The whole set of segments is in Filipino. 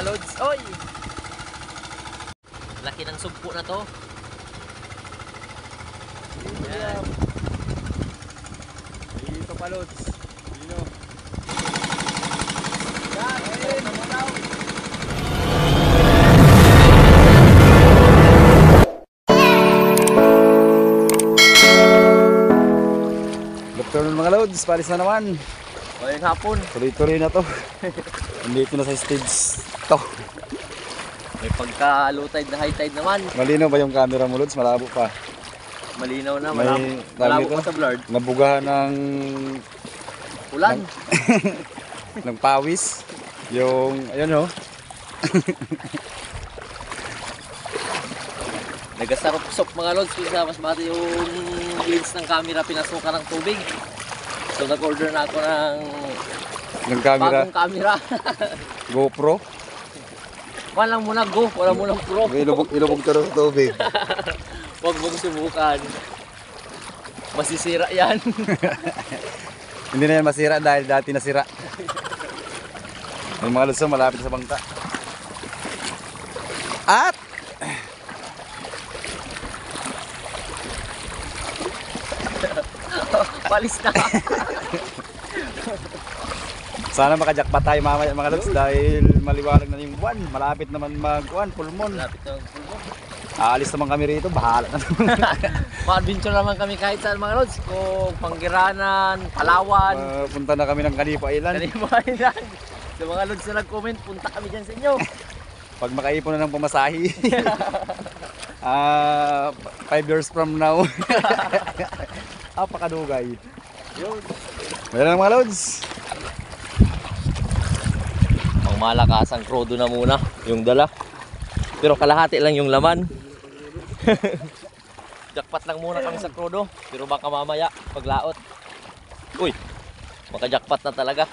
Lods, oy! Laki ng sugpo na to. Yan. Dito pa Lods. Dino. Yan, ayun, namutaw. Doktor mga Lods, palis na naman. Ayun hapon. Tuloy-tuloy na to. Andito na sa stage to. May pagka-low tide na high tide naman. Malinaw ba yung camera mo Lods? Malabo pa. Malinaw na, May malabo dito, pa sa blurred. nabugahan ng Ulan. ng pawis. Yung, ayun oh. Nagasarap-sop mga lods kasi mas mati yung lens ng camera pinasukan ng tubig. So nag-order na ako ng camera. bagong camera. GoPro. Walang muna go, walang muna pro. Ilubog ka rin sa tubig. Huwag mong subukan. Masisira yan. Hindi na yan masira dahil dati nasira. May mga Lods malapit sa bangka. At Palis na. sana makajakpat tayo mamaya mga Lods dahil maliwanag na yung buwan. Malapit naman mag-buwan, full moon. Malapit na ang pulmo. Aalis naman kami rito, bahala na naman. Ma-adventure naman kami kahit saan mga lods. Kung Panggiranan, Palawan. Punta na kami ng Calipa Island. Kanima yan. Sa mga lods na nag-comment, punta kami dyan sa inyo. Pag makaipon na ng pamasahe. 5 years from now. Apakadugay. Yun. Meron lang mga Lods. Pang malakasang krodo na muna yung dala. Pero kalahati lang yung laman. Jackpot lang muna kami sa krodo. Pero baka mamaya paglaot. Uy, maka-jackpot na talaga.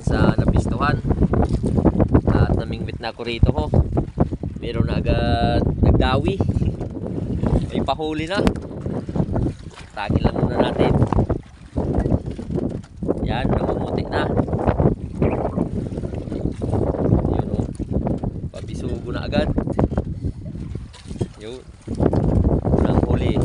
Sa napistuhan at namingwit na ako rito ho. Meron na agad nagdawi. May pahuli na. Tagin lang muna natin. Yan, namumuti na. Yun o. Pabisugo na agad. Yun. Unang huli.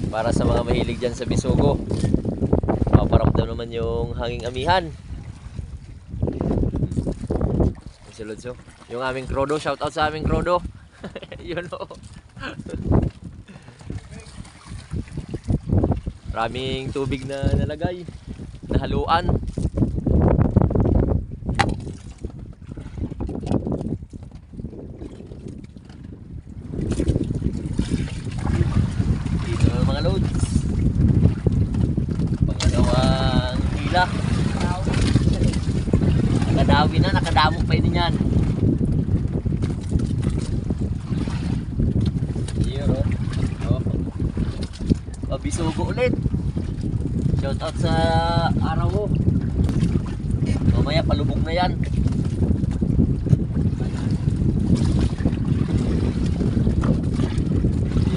Para sa mga mahilig dyan sa bisugo. Paparamdam naman yung hanging amihan. So, yung aming krodo, shout out sa aming krodo. Yun o. Maraming tubig na nalagay, nahaluan. Dito na mga loads. Pangalawang hila. Nakadawi na, nakadamok pa din yan. Yun o. Oh. Pabisugo ulit. Shout out sa araw mo. Mamaya palubog na yan.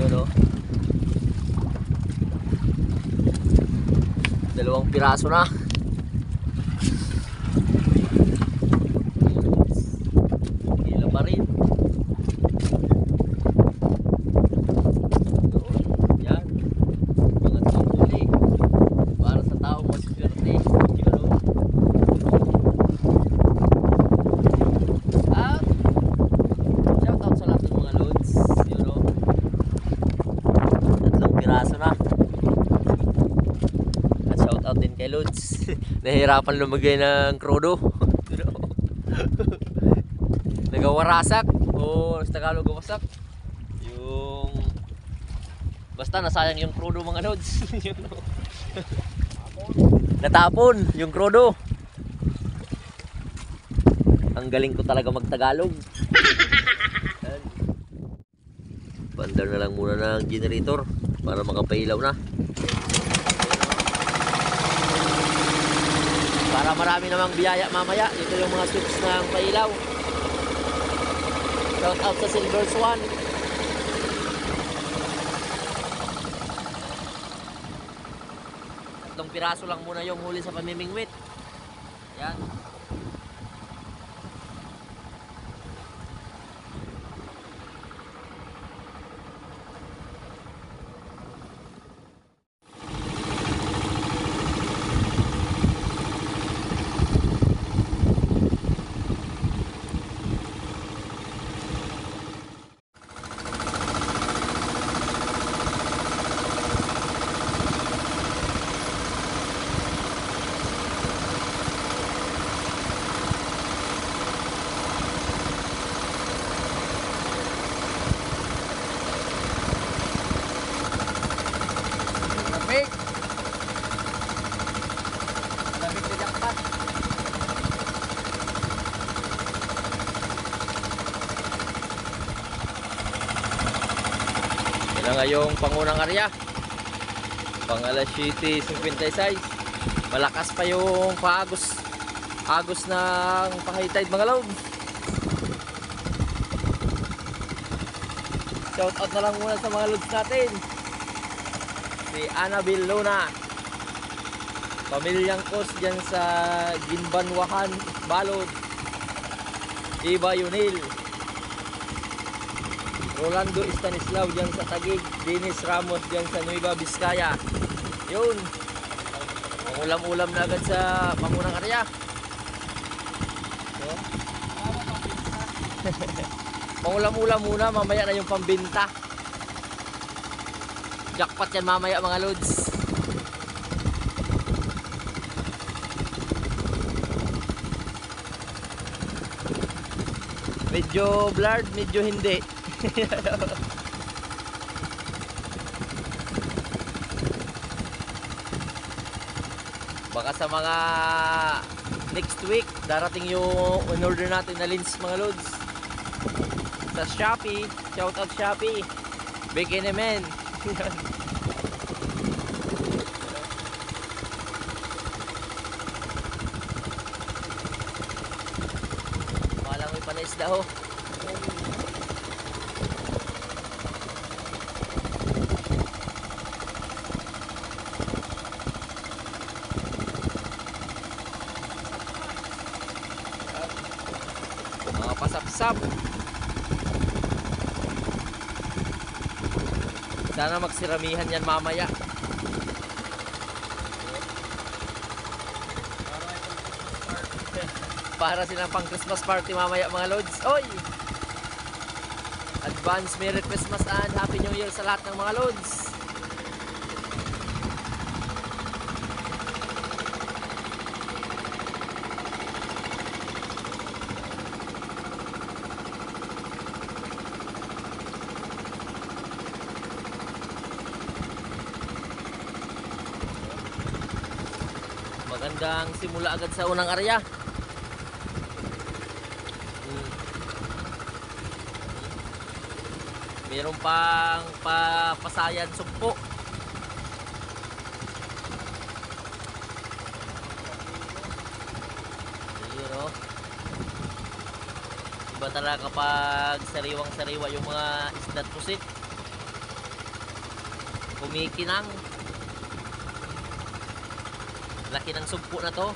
Yun o. Dalawang piraso na. Nahihirapan lumagay ng krudo. Nagawarasak o sa Tagalog wasak. Yung basta nasayang yung krudo mga lods. Natapon yung krudo. Ang galing ko talaga magtagalog. Pandar na lang muna ng generator para makapailaw na. Para marami namang biyaya mamaya. Ito yung mga switch ng pailaw. Shout out sa Silver Swan. Tatlong piraso lang muna yung huli sa pamimingwit. Yan. Lamig. Lamig na jackpot. Yan na nga yung pangunang area. Pang alas 7:56. Malakas pa yung paagos. Agos ng high tide mga loob. Shout out na lang muna sa mga lods natin. Si Annabel Luna, Pamilyang Kos dyan sa Ginbanwahan, Balod, Iba Yunil, Rolando Stanislao dyan sa Taguig, Dennis Ramos dyan sa Nueva Vizcaya. Yun, pangulam-ulam na agad sa pangunang area. So, pangulam-ulam muna, mamaya na yung pambinta. Jackpot yan mamaya mga lods. Medyo blurred, medyo hindi. Baka sa mga next week darating yung in-order natin na lens mga lods sa Shopee. Shout out Shopee, Bikini Men. Walang may panaisda ho. Mga pasapsap. Sana magsiramihan yan mamaya. Para silang pang Christmas party mamaya mga lods. Oy! Advance Merry Christmas and Happy New Year sa lahat ng mga lods. Magandang simula agad sa unang area. Mayroon pang pasayan sumpo. Ayun o. Iba talaga kapag sariwang-sariwa yung mga isda't pusit. Kumikinang. Laki ng sumpo na to.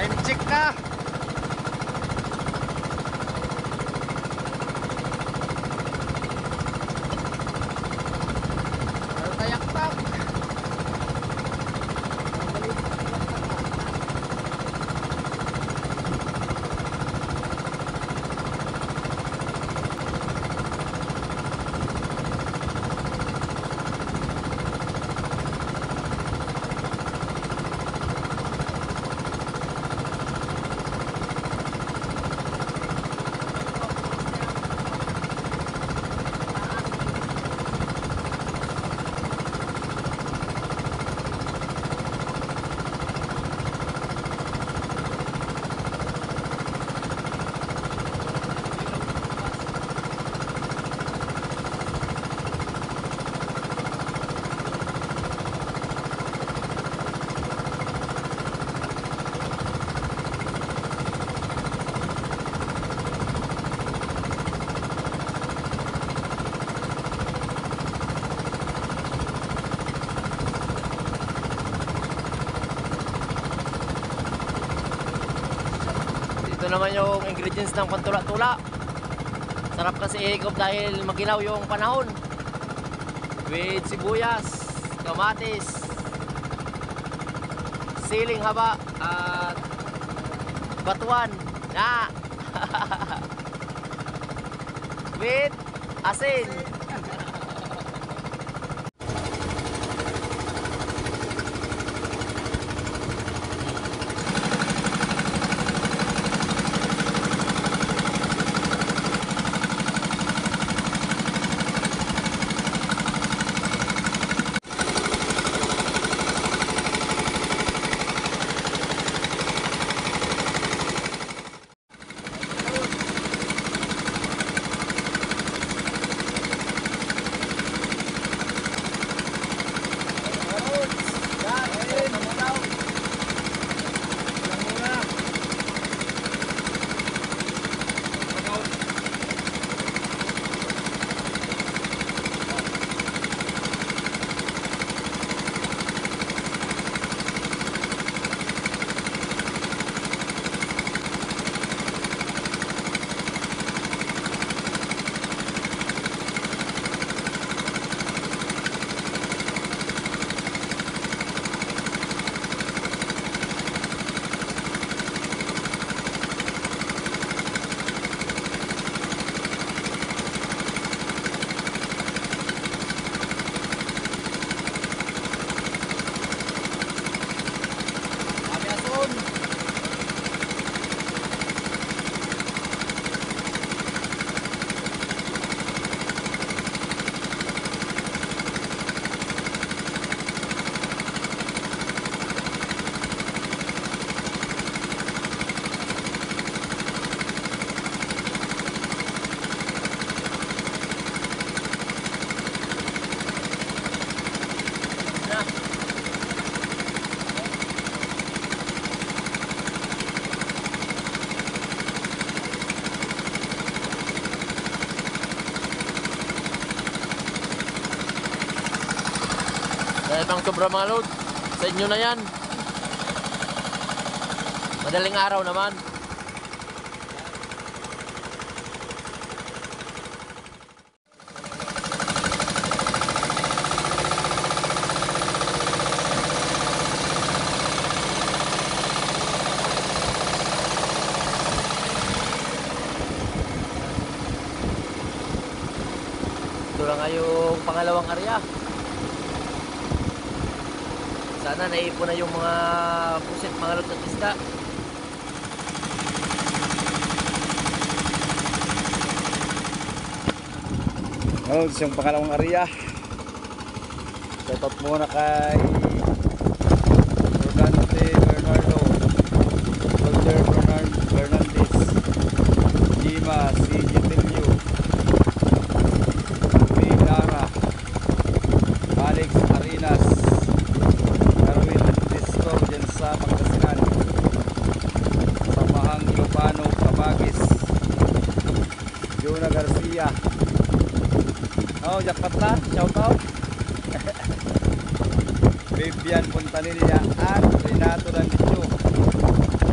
Time check na. Ano tayak-tak? naman yung ingredients ng pantula-tula. Sarap kasi ihigop dahil magilaw yung panahon. With sibuyas, kamatis, siling haba, at batuan na with asin. Dahil bang sobra mga load, sa inyo na yan. Madaling araw naman. Ito lang nga yung pangalawang area. Sana naipon na yung mga pusit, mga lods at isda. Lods, yung pangalawang area. Shoutout muna kay Rodante Bernardo, Walter Fernandez, Jima, CJ Tilio, Lara, Alex Arinas, Darwin Disco dyan sa Pangasinan, Samahang Ilocano, Kabagis, Jonah Garcia. Oh, jackpot na, shoutout. Vivian Puntanilla at Renato Dandicho.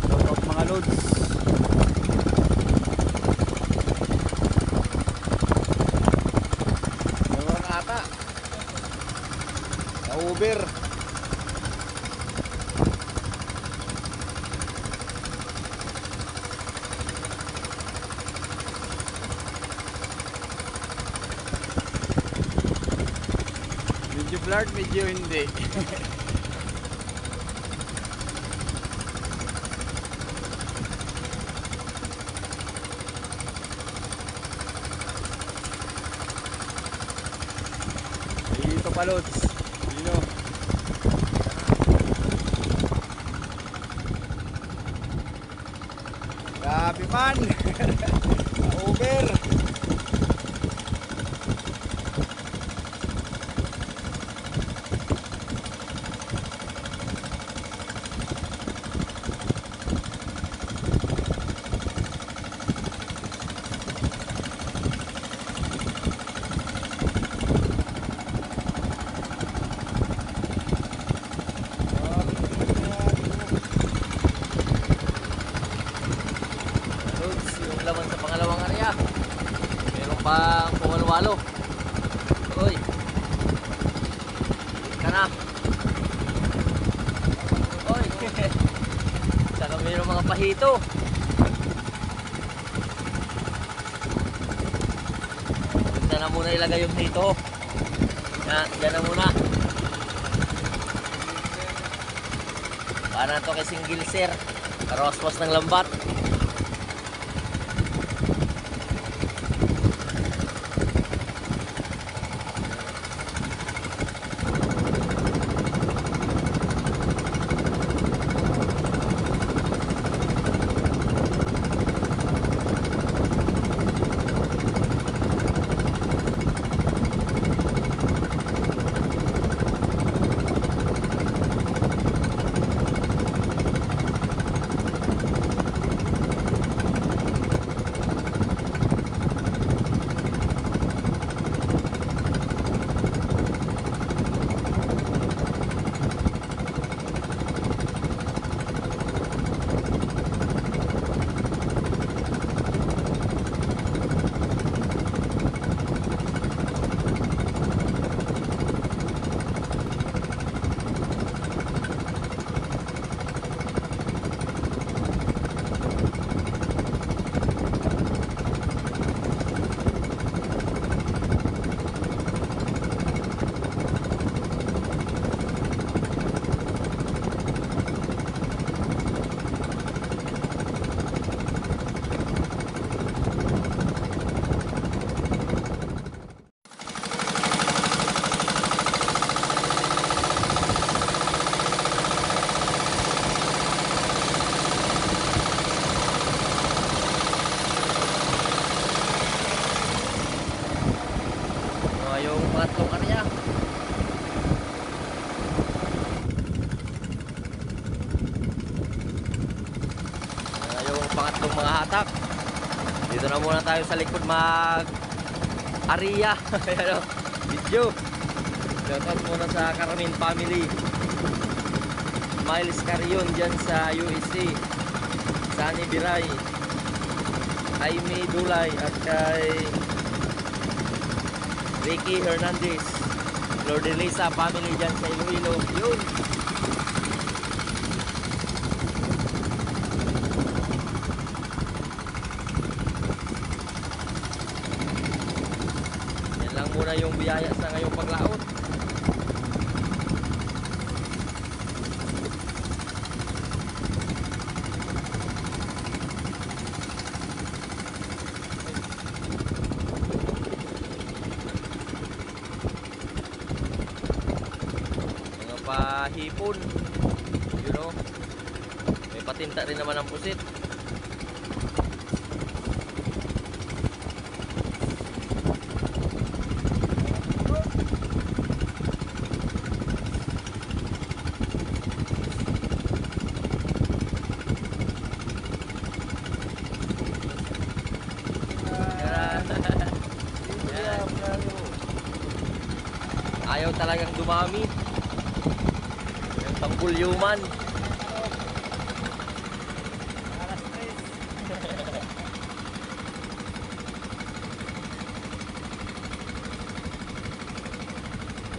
Shoutout mga lods. Meron ata sa Uber. Medyo blurred, medyo hindi. Dito pa lods. Dino. Grabe man. Uber. Oy! Saka mayroong mga pahito. Diyan na muna ilagay yung hito. Diyan na muna. Para na to kay single sir. Karoswas ng lambat. Yung pangatlong area. Yung pangatlong mga hatak. Dito na muna tayo sa likod mag area. Video. Shoutout muna sa Karamin family. Miles Carion dyan sa USA. Sunny Biray, Jaime Dulay at kay Ricky Hernandez, Lourdelisa family dyan sa Iloilo. Yun. Yan lang muna yung biyaya sa ngayong paglaot. Pahipon, you know, may patinta rin naman ang pusit. Ayaw talagang dumami. Pangbulyuman.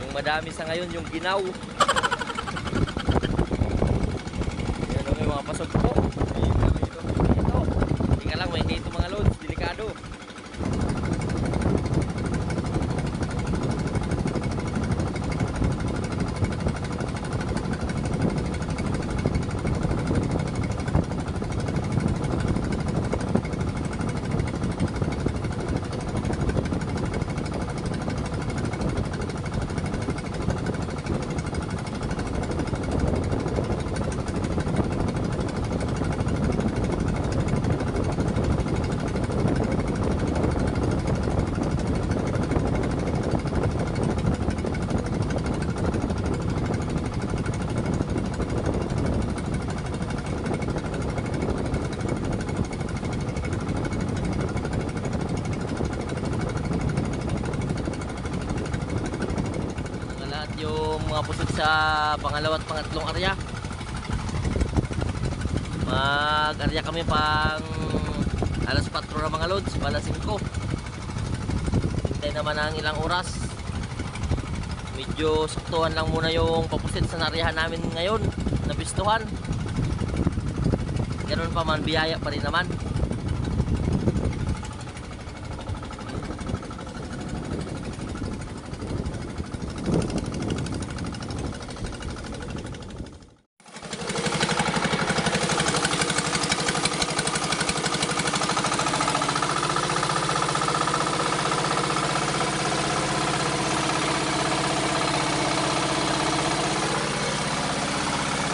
Yung madami sa ngayon yung ginaw. Yan o, may mga pasok po. Tingnan lang, may hito mga loads, delikado. Yung mga pusod sa pangalawa at pangatlong area. Mag-area kami pang alas 4 na mga loads, alas 5. Hintay naman ang ilang oras. Medyo saktuhan lang muna yung papusit sa narihan namin ngayon. Napistuhan. Ganun pa man, biyaya pa rin naman.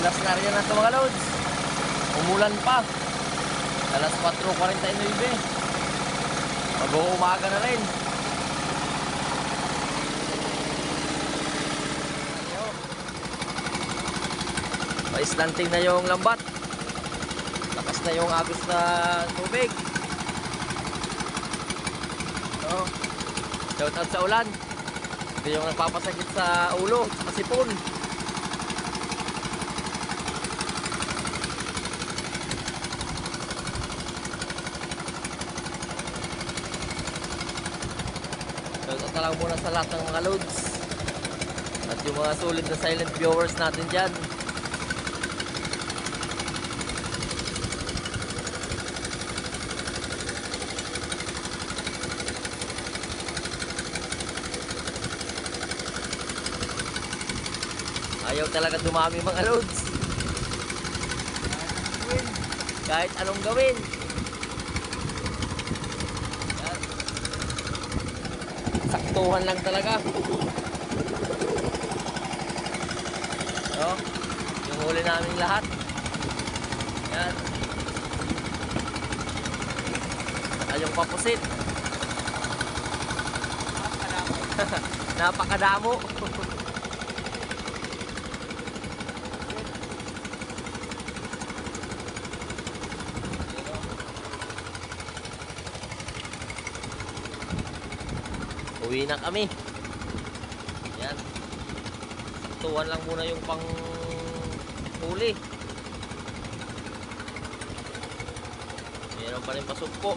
Last na rin na ito mga loads. Umulan pa. Alas 4:49. Mag-uumaga na rin. Paislanting na yung lambat. Lakas na yung agos na tubig. Shout out sa ulan. Ito yung nagpapasakit sa ulo, sa sipon. Shoutout na lang muna sa lahat ng mga loads at yung mga sulit na silent viewers natin dyan. Ayaw talaga dumami mga loads. Kahit anong gawin. Saktuhan lang talaga. So, yung huli namin lahat. Yan. Saka yung papusit. Napakadamo. Uwi na kami. Yan. Saktuhan lang muna yung pang huli. Meron pa rin pasugpo.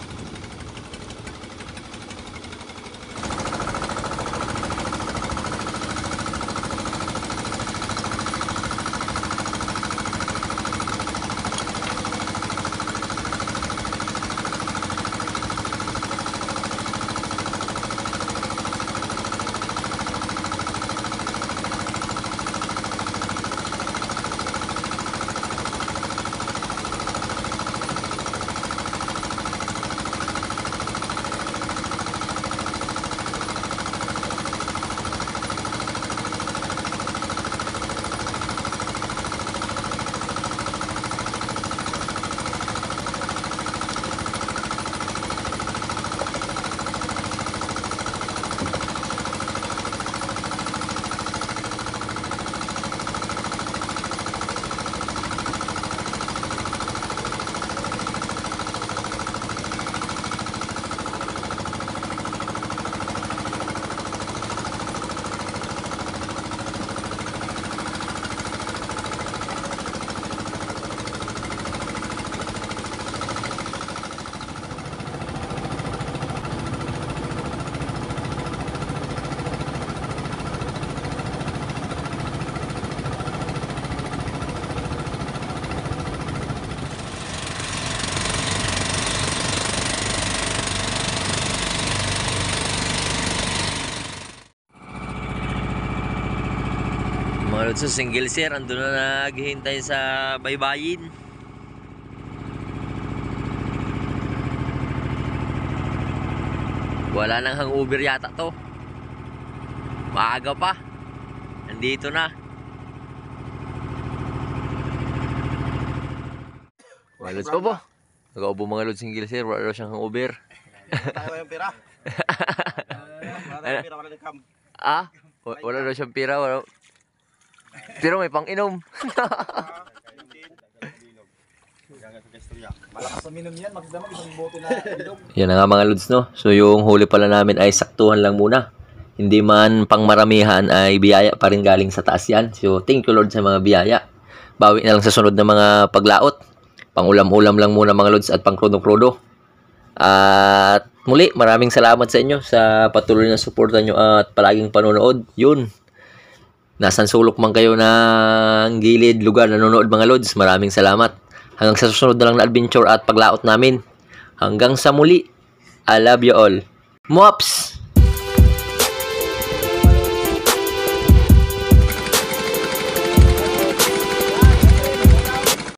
Mga lods, sa single sir, andun na naghihintay sa baybayin. Wala nang hangover yata to. Maaga pa. Nandito na. Mga lods po po. Nag-aubo mga lods single sir, wala daw siyang hangover. Tayo yung pira. Wala tayong pira, wala tayong cam. Ah? Wala daw siyang pira, wala. Pero may pang-inom. Malakas sa minom yan, magdamag isang bote na ilog. Yan na nga mga lods, no? So yung huli pala namin ay saktuhan lang muna. Hindi man pang maramihan ay biyaya pa rin galing sa taas yan. So thank you Lord sa mga biyaya. Bawi na lang sa sunod na mga paglaot. Pang ulam-ulam lang muna mga lods at pang krodo-krodo. At muli, maraming salamat sa inyo sa patuloy na suporta nyo at palaging panonood. Yun. nasan sulok man kayo ng gilid lugar nanonood mga lods, maraming salamat. Hanggang sa susunod na lang na adventure at paglaot namin. Hanggang sa muli, I love you all. Mops!